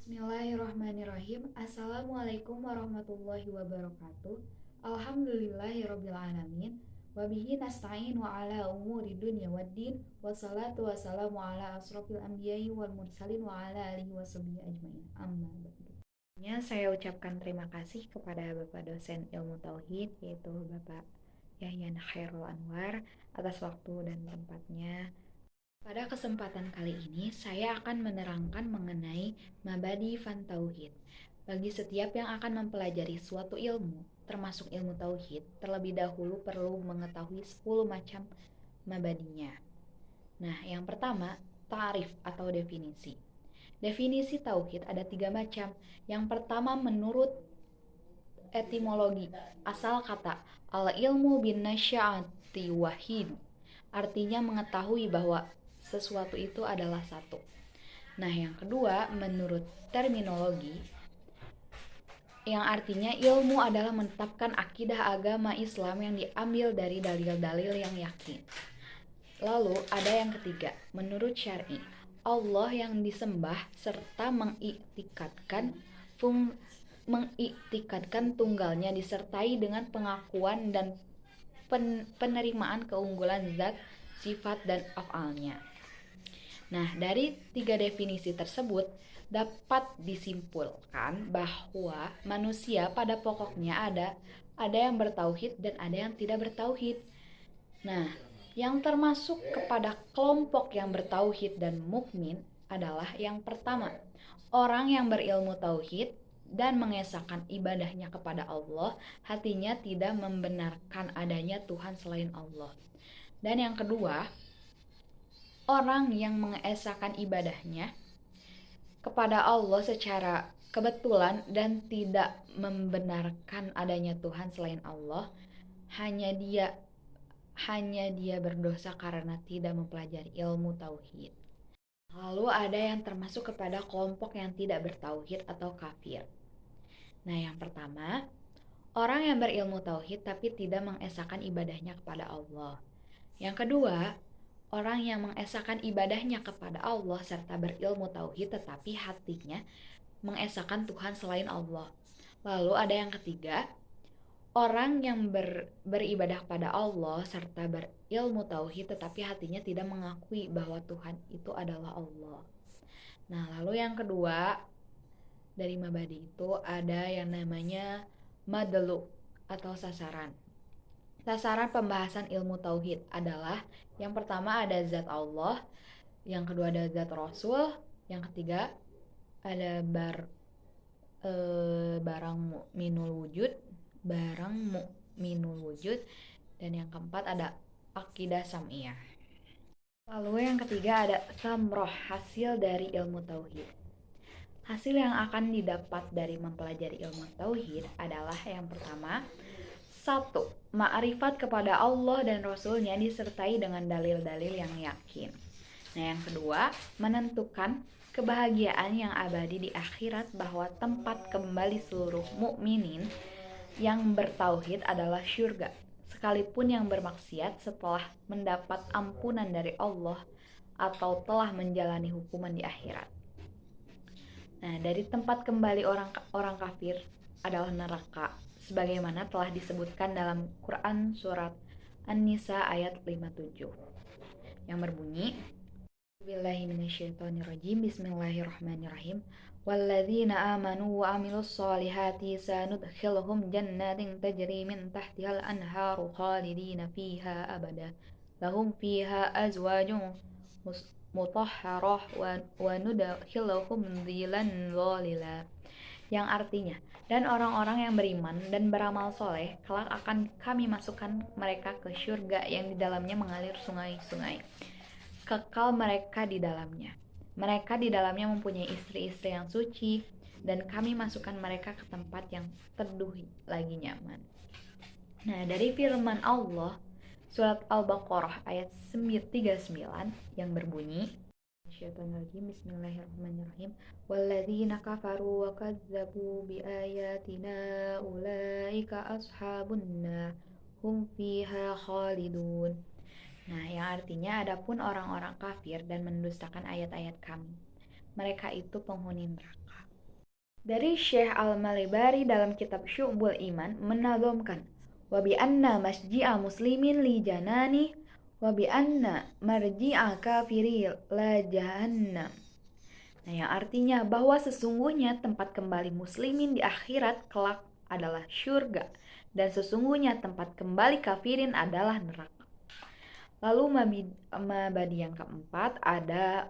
Bismillahirrahmanirrahim. Assalamualaikum warahmatullahi wabarakatuh. Alhamdulillahirabbil alamin. Wabihi nasta'in wa ala umuri dunya waddin. Wassalatu wassalamu ala asrofil anbiya'i wal mursalin wa ala alihi washabihi ajmain. Amma ba'du. Saya ucapkan terima kasih kepada Bapak dosen Ilmu Tauhid, yaitu Bapak Yahya Khairul Anwar, atas waktu dan tempatnya. Pada kesempatan kali ini, saya akan menerangkan mengenai Mabadi Fan Tauhid. Bagi setiap yang akan mempelajari suatu ilmu, termasuk ilmu Tauhid, terlebih dahulu perlu mengetahui 10 macam mabadinya. Nah, yang pertama, ta'rif atau definisi. Definisi Tauhid ada 3 macam. Yang pertama menurut etimologi, asal kata al-ilmu bin nasya'ati wahid, artinya mengetahui bahwa sesuatu itu adalah satu. Nah, yang kedua, menurut terminologi, yang artinya ilmu adalah menetapkan akidah agama Islam yang diambil dari dalil-dalil yang yakin. Lalu ada yang ketiga, menurut syar'i, Allah yang disembah serta mengiktikadkan tunggalnya disertai dengan pengakuan dan penerimaan keunggulan zat, sifat, dan af'alnya. Nah, dari 3 definisi tersebut dapat disimpulkan bahwa manusia pada pokoknya ada yang bertauhid dan ada yang tidak bertauhid. Nah, yang termasuk kepada kelompok yang bertauhid dan mukmin adalah yang pertama, orang yang berilmu tauhid dan mengesahkan ibadahnya kepada Allah, hatinya tidak membenarkan adanya Tuhan selain Allah. Dan yang kedua, orang yang mengesahkan ibadahnya kepada Allah secara kebetulan dan tidak membenarkan adanya Tuhan selain Allah, hanya dia berdosa karena tidak mempelajari ilmu tauhid. Lalu ada yang termasuk kepada kelompok yang tidak bertauhid atau kafir. Nah, yang pertama, orang yang berilmu tauhid tapi tidak mengesahkan ibadahnya kepada Allah. Yang kedua, orang yang mengesahkan ibadahnya kepada Allah serta berilmu tauhid tetapi hatinya mengesahkan Tuhan selain Allah. Lalu ada yang ketiga, orang yang beribadah kepada Allah serta berilmu tauhid tetapi hatinya tidak mengakui bahwa Tuhan itu adalah Allah. Nah, lalu yang kedua dari mabadi itu ada yang namanya madlu atau sasaran. Sasaran pembahasan ilmu tauhid adalah yang pertama ada zat Allah, yang kedua ada zat Rasul, yang ketiga ada barang mukminul wujud, dan yang keempat ada akidah sam'iyah. Lalu yang ketiga ada samroh, hasil dari ilmu tauhid. Hasil yang akan didapat dari mempelajari ilmu tauhid adalah yang pertama, 1. Ma'rifat kepada Allah dan Rasulnya disertai dengan dalil-dalil yang yakin. Nah, yang kedua, menentukan kebahagiaan yang abadi di akhirat bahwa tempat kembali seluruh mukminin yang bertauhid adalah syurga, sekalipun yang bermaksiat setelah mendapat ampunan dari Allah atau telah menjalani hukuman di akhirat. Nah, dari tempat kembali orang kafir adalah neraka, sebagaimana telah disebutkan dalam Quran surat An-Nisa ayat 57 yang berbunyi, Bismillahirrahmanirrahim. Walladzina amanu wa amilus solihati sanudkhilhum jannatin tajri min tahtihal anharu khalidina fiha abada lahum fiha azwajun mutahharah wa nudkhilhum dhilan dhalila, yang artinya, dan orang-orang yang beriman dan beramal soleh kelak akan kami masukkan mereka ke syurga yang di dalamnya mengalir sungai-sungai, kekal mereka di dalamnya. Mereka di dalamnya mempunyai istri-istri yang suci, dan kami masukkan mereka ke tempat yang teduh lagi nyaman. Nah, dari firman Allah surat Al-Baqarah ayat 39 yang berbunyi, Bismillahirrahmanirrahim. Walladzina kafaru wa kadzabu biayatina ulaika ashabun nar hum fiha khalidun. Nah, yang artinya adapun orang-orang kafir dan mendustakan ayat-ayat kami, mereka itu penghuni neraka. Dari Syekh Al-Malibari dalam kitab Syu'bul Iman menazamkan wa bi anna masji'a muslimin li janani wa bi anna marji'a kafiri la jahannam. Nah, yang artinya bahwa sesungguhnya tempat kembali muslimin di akhirat kelak adalah syurga dan sesungguhnya tempat kembali kafirin adalah neraka. Lalu mabadi yang keempat ada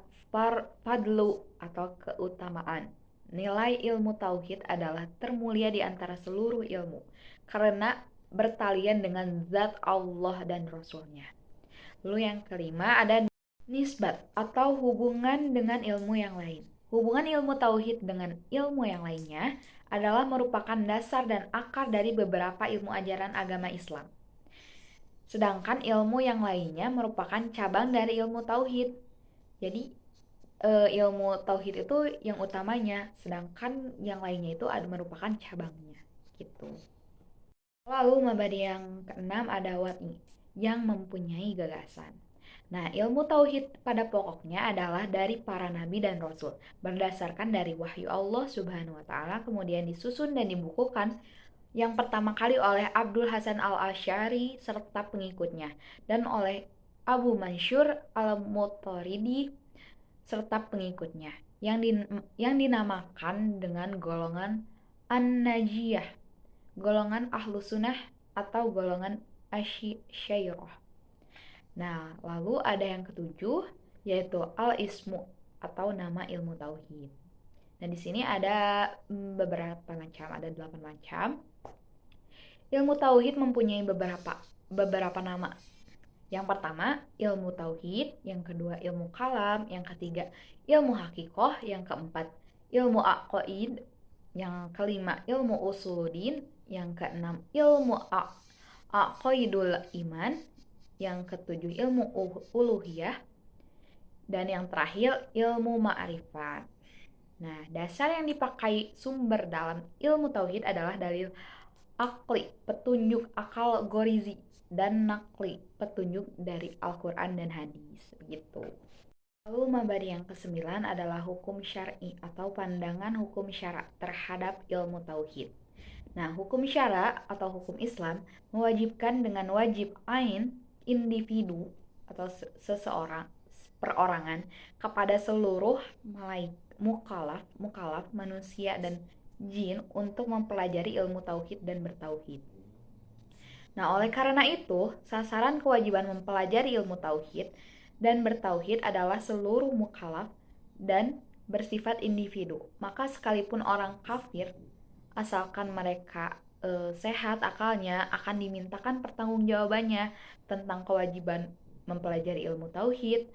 fadlu atau keutamaan. Nilai ilmu tauhid adalah termulia di antara seluruh ilmu karena bertalian dengan zat Allah dan Rasulnya. Lalu yang kelima ada nisbat atau hubungan dengan ilmu yang lain. Hubungan ilmu tauhid dengan ilmu yang lainnya adalah merupakan dasar dan akar dari beberapa ilmu ajaran agama Islam. Sedangkan ilmu yang lainnya merupakan cabang dari ilmu tauhid. Jadi ilmu tauhid itu yang utamanya, sedangkan yang lainnya itu merupakan cabangnya gitu. Lalu mabadi yang keenam ada wati yang mempunyai gagasan. Nah, ilmu tauhid pada pokoknya adalah dari para nabi dan rasul, berdasarkan dari wahyu Allah Subhanahu wa taala, kemudian disusun dan dibukukan yang pertama kali oleh Abdul Hasan Al-Asy'ari serta pengikutnya dan oleh Abu Mansur Al-Mutaridi serta pengikutnya yang dinamakan dengan golongan An-Najiyah, golongan Ahlu Sunnah atau golongan Asy'ariyah. Nah, lalu ada yang ketujuh yaitu Al-Ismu atau nama ilmu tauhid. Nah, di sini ada beberapa macam, ada 8 macam. Ilmu tauhid mempunyai beberapa nama. Yang pertama, ilmu tauhid, yang kedua ilmu kalam, yang ketiga ilmu hakikoh, yang keempat ilmu aqaid, yang kelima ilmu usuluddin, yang keenam ilmu aqaidul iman, yang ketujuh ilmu uluhiyah, dan yang terakhir ilmu ma'rifat. Nah, dasar yang dipakai sumber dalam ilmu tauhid adalah dalil akli, petunjuk akal gorizi, dan nakli, petunjuk dari Al-Quran dan hadis. Begitu. Lalu mabadi yang kesembilan adalah hukum syar'i atau pandangan hukum syara terhadap ilmu tauhid. Nah, hukum syara atau hukum Islam mewajibkan dengan wajib ain individu atau seseorang perorangan kepada seluruh mukallaf manusia dan jin untuk mempelajari ilmu tauhid dan bertauhid. Nah, oleh karena itu, sasaran kewajiban mempelajari ilmu tauhid dan bertauhid adalah seluruh mukallaf dan bersifat individu. Maka sekalipun orang kafir, asalkan mereka sehat akalnya, akan dimintakan pertanggungjawabannya tentang kewajiban mempelajari ilmu tauhid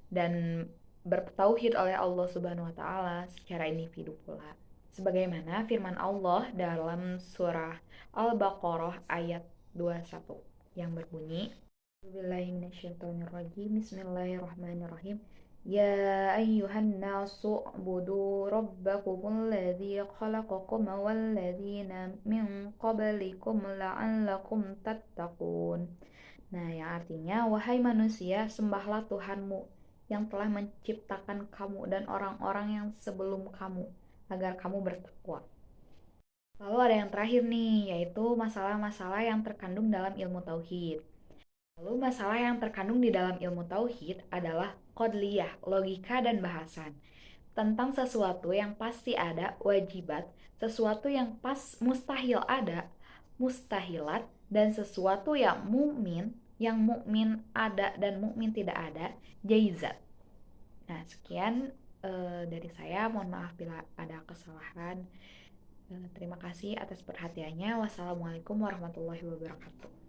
dan bertauhid oleh Allah Subhanahu wa taala secara individu pula. Sebagaimana firman Allah dalam surah Al-Baqarah ayat 21 yang berbunyi Bismillahirrahmanirrahim. Ya ayyuhan nasu ubudu rabbakumul ladzi khalaqakum wal ladzina min qablikum la'allakum tattaqun. Nah, yang artinya wahai manusia, sembahlah Tuhanmu yang telah menciptakan kamu dan orang-orang yang sebelum kamu agar kamu bertakwa. Lalu ada yang terakhir nih, yaitu masalah-masalah yang terkandung dalam ilmu tauhid. Lalu masalah yang terkandung di dalam ilmu tauhid adalah qadliyah, logika dan bahasan. Tentang sesuatu yang pasti ada, wajibat, sesuatu yang mustahil ada, mustahilat, dan sesuatu yang mukmin ada dan mukmin tidak ada, jaizat. Nah, sekian dari saya. Mohon maaf bila ada kesalahan. Terima kasih atas perhatiannya. Wassalamualaikum warahmatullahi wabarakatuh.